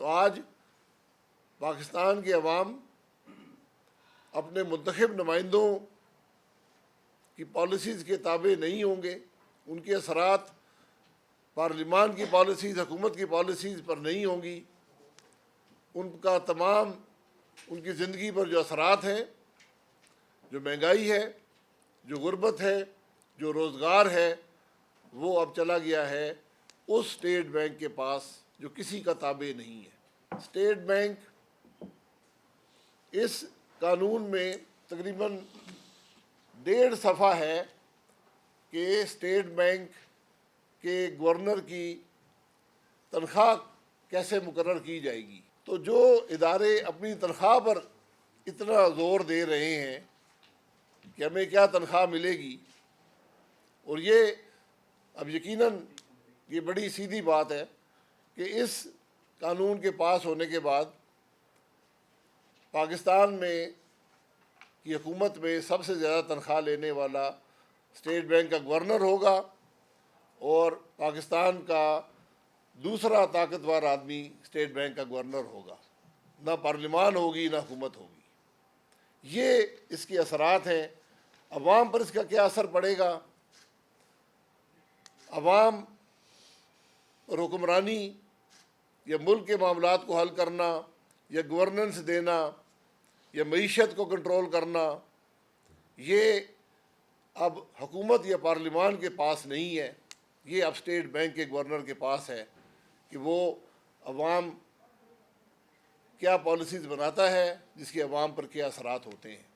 تو آج پاکستان کے عوام اپنے منتخب نمائندوں کی پالیسیز کے تابع نہیں ہوں گے، ان کے اثرات پارلیمان کی پالیسیز، حکومت کی پالیسیز پر نہیں ہوں گی، ان کا تمام ان کی زندگی پر جو اثرات ہیں، جو مہنگائی ہے، جو غربت ہے، جو روزگار ہے، وہ اب چلا گیا ہے اس اسٹیٹ بینک کے پاس جو کسی کا تابع نہیں ہے۔ اسٹیٹ بینک اس قانون میں تقریباً 1.5 صفحہ ہے کہ اسٹیٹ بینک کے گورنر کی تنخواہ کیسے مقرر کی جائے گی۔ تو جو ادارے اپنی تنخواہ پر اتنا زور دے رہے ہیں کہ ہمیں کیا تنخواہ ملے گی، اور یہ اب یقیناً یہ بڑی سیدھی بات ہے کہ اس قانون کے پاس ہونے کے بعد پاکستان میں کی حکومت میں سب سے زیادہ تنخواہ لینے والا اسٹیٹ بینک کا گورنر ہوگا، اور پاکستان کا دوسرا طاقتور آدمی اسٹیٹ بینک کا گورنر ہوگا، نہ پارلیمان ہوگی نہ حکومت ہوگی۔ یہ اس کے اثرات ہیں۔ عوام پر اس کا کیا اثر پڑے گا؟ عوام پر حکمرانی یا ملک کے معاملات کو حل کرنا یا گورننس دینا یا معیشت کو کنٹرول کرنا، یہ اب حکومت یا پارلیمان کے پاس نہیں ہے، یہ اب اسٹیٹ بینک کے گورنر کے پاس ہے کہ وہ عوام کیا پالیسیز بناتا ہے جس کے عوام پر کیا اثرات ہوتے ہیں۔